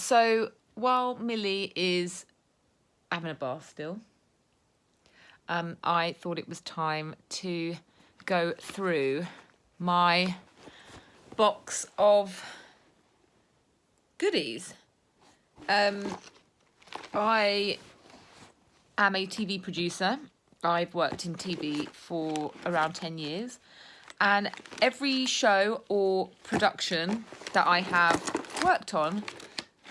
So while Millie is having a bath still, I thought it was time to go through my box of goodies. I am a TV producer. I've worked in TV for around 10 years. And every show or production that I have worked on,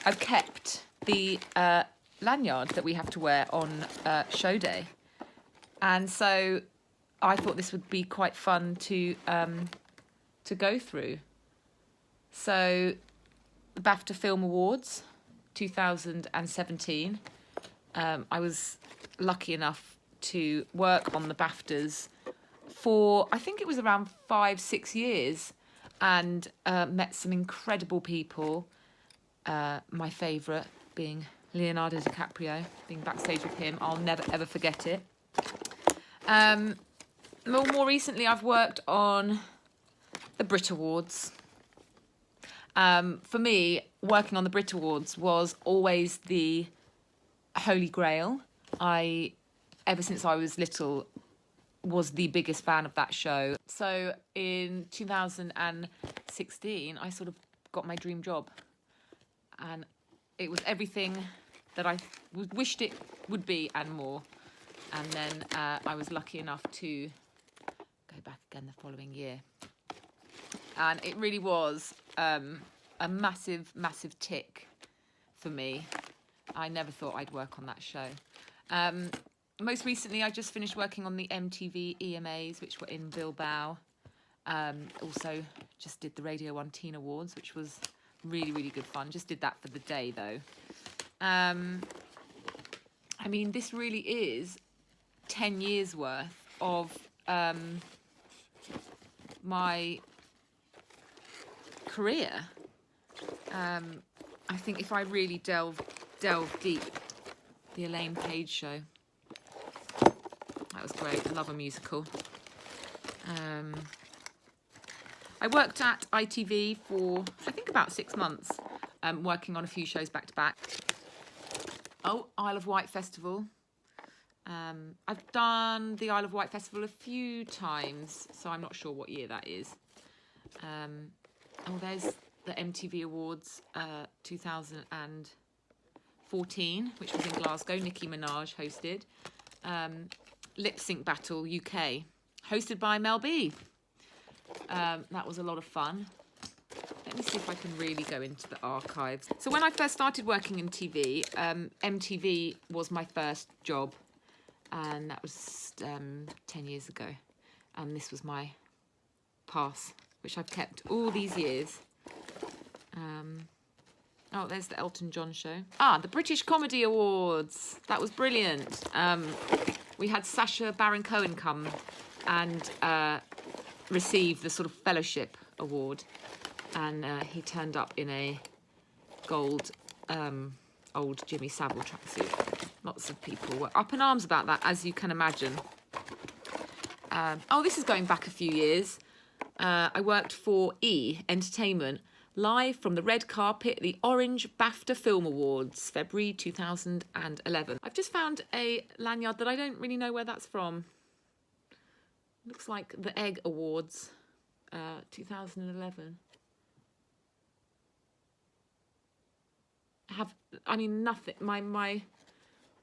I've kept the lanyard that we have to wear on show day. And so I thought this would be quite fun to go through. So the BAFTA Film Awards 2017, I was lucky enough to work on the BAFTAs for, I think it was around 5-6 years, and met some incredible people. My favourite being Leonardo DiCaprio, being backstage with him. I'll never ever forget it. More recently, I've worked on the Brit Awards. For me, working on the Brit Awards was always the holy grail. Ever since I was little, was the biggest fan of that show. So in 2016, I sort of got my dream job. And it was everything that I wished it would be and more. And then I was lucky enough to go back again the following year. And it really was a massive, massive tick for me. I never thought I'd work on that show. Most recently, I just finished working on the MTV EMAs, which were in Bilbao. Also, just did the Radio 1 Teen Awards, which was really, really good fun. Just did that for the day, though. I mean, this really is 10 years worth of my career. I think if I really delve deep, the Elaine Page Show. That was great. I love a musical. I worked at ITV for, I think, about 6 months, working on a few shows back to back. Oh, Isle of Wight Festival. I've done the Isle of Wight Festival a few times, so I'm not sure what year that is. Oh, there's the MTV Awards 2014, which was in Glasgow. Nicki Minaj hosted. Lip Sync Battle UK, hosted by Mel B. That was a lot of fun. Let me see if I can really go into the archives. So when I first started working in TV, MTV was my first job, and that was 10 years ago. And this was my pass, which I've kept all these years. Oh, there's the Elton John show. The British Comedy Awards. That was brilliant. We had Sacha Baron Cohen come and receive the sort of fellowship award. And he turned up in a gold old Jimmy Savile tracksuit. Lots of people were up in arms about that, as you can imagine. This is going back a few years. I worked for E! Entertainment, live from the red carpet at the Orange BAFTA Film Awards, February 2011. I've just found a lanyard that I don't really know where that's from. Looks like the Egg Awards, 2011. Nothing. My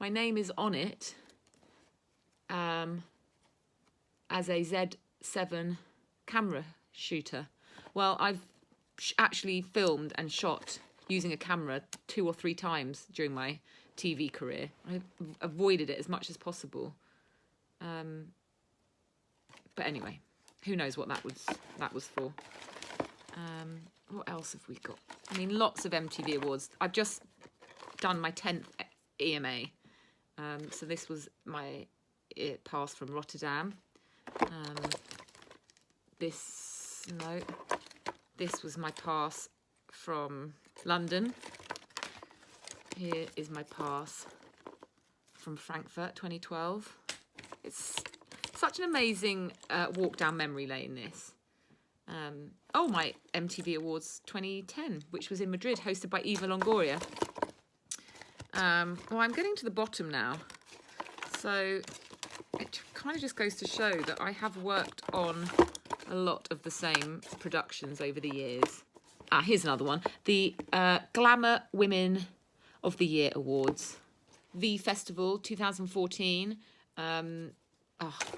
name is on it as a Z7 camera shooter. Well, I've actually filmed and shot using a camera 2 or 3 times during my TV career. I avoided it as much as possible. But anyway, who knows what that was for. What else have we got? I mean, lots of MTV Awards. I've just done my 10th EMA. So this was my pass from Rotterdam. This was my pass from London. Here is my pass from Frankfurt 2012. It's such an amazing walk down memory lane, this. Oh, my MTV Awards 2010, which was in Madrid, hosted by Eva Longoria. Well, I'm getting to the bottom now. So it kind of just goes to show that I have worked on a lot of the same productions over the years. Here's another one. The Glamour Women of the Year Awards. V Festival 2014.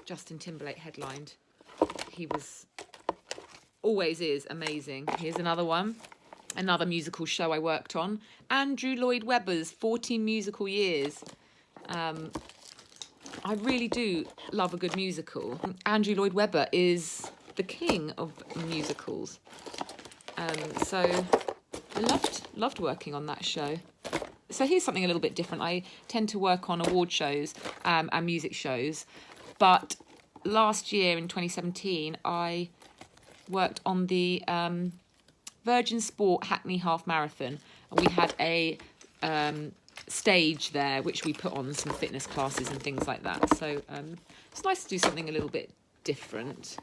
Justin Timberlake headlined. He always is amazing. Here's another one. Another musical show I worked on. Andrew Lloyd Webber's 14 Musical Years. I really do love a good musical. Andrew Lloyd Webber is the king of musicals. So I loved working on that show. So here's something a little bit different. I tend to work on award shows and music shows. But last year in 2017, I worked on the Virgin Sport Hackney Half Marathon. And we had a stage there which we put on some fitness classes and things like that. So it's nice to do something a little bit different.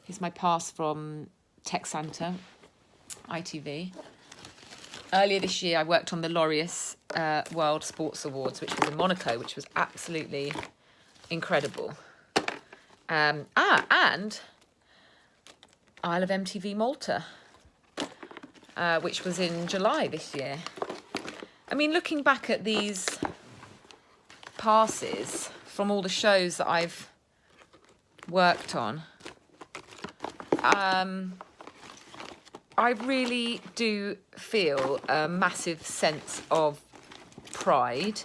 Here's my pass from Tech Santa, ITV. Earlier this year, I worked on the Laureus World Sports Awards, which was in Monaco, which was absolutely incredible. And Isle of MTV Malta, which was in July this year. I mean, looking back at these passes from all the shows that I've worked on, I really do feel a massive sense of pride,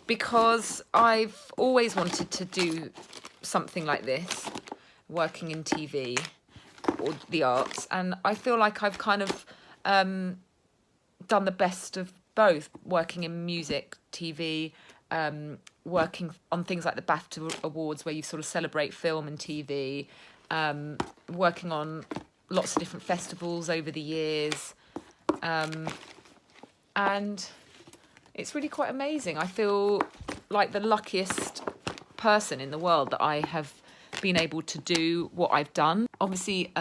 because I've always wanted to do something like this, working in TV or the arts, and I feel like I've kind of done the best of both, working in music, TV, working on things like the BAFTA Awards, where you sort of celebrate film and TV, working on lots of different festivals over the years, and it's really quite amazing. I feel like the luckiest person in the world that I have been able to do what I've done. Obviously,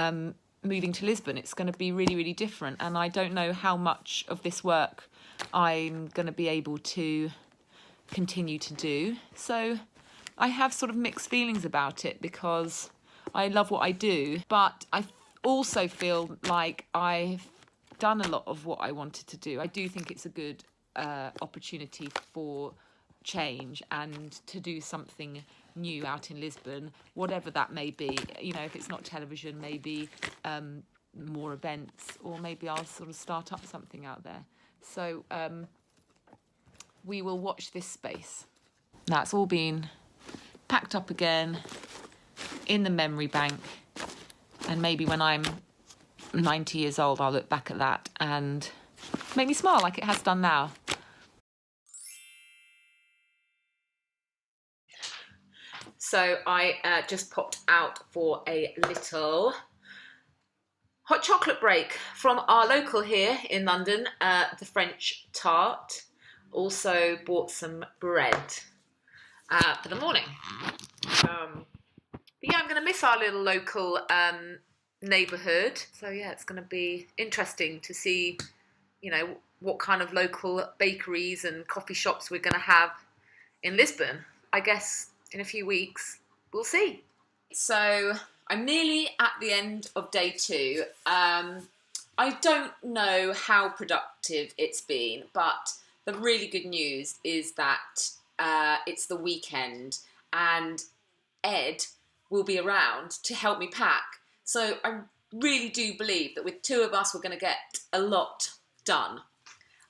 moving to Lisbon, it's going to be really, really different, and I don't know how much of this work I'm going to be able to continue to do. So I have sort of mixed feelings about it, because I love what I do, but I also feel like I've done a lot of what I wanted to do. I do think it's a good opportunity for change and to do something new out in Lisbon, whatever that may be. You know, if it's not television, maybe more events, or maybe I'll sort of start up something out there. So we will watch this space. Now it's all been packed up again in the memory bank, and maybe when I'm 90 years old, I'll look back at that and make me smile like it has done now. So I just popped out for a little hot chocolate break from our local here in London, the French Tart. Also bought some bread for the morning. But yeah, I'm going to miss our little local neighbourhood. So yeah, it's going to be interesting to see, you know, what kind of local bakeries and coffee shops we're going to have in Lisbon. I guess in a few weeks, we'll see. So I'm nearly at the end of day 2. I don't know how productive it's been, but the really good news is that it's the weekend and Ed will be around to help me pack. So I really do believe that with 2 of us, we're going to get a lot done.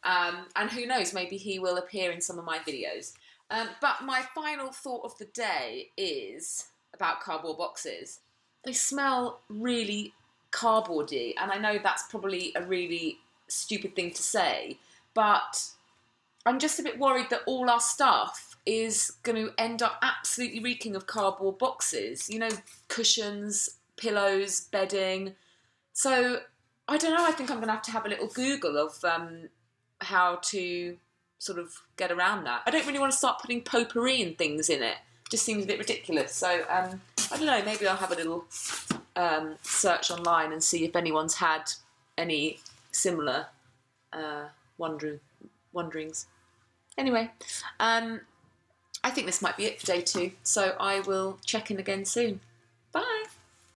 And who knows, maybe he will appear in some of my videos. But my final thought of the day is about cardboard boxes. They smell really cardboardy, and I know that's probably a really stupid thing to say, but I'm just a bit worried that all our stuff is going to end up absolutely reeking of cardboard boxes. You know, cushions, pillows, bedding. So, I don't know, I think I'm going to have a little Google of how to sort of get around that. I don't really want to start putting potpourri and things in it. Just seems a bit ridiculous. So, I don't know, maybe I'll have a little search online and see if anyone's had any similar wanderings. Anyway, I think this might be it for day 2, so I will check in again soon.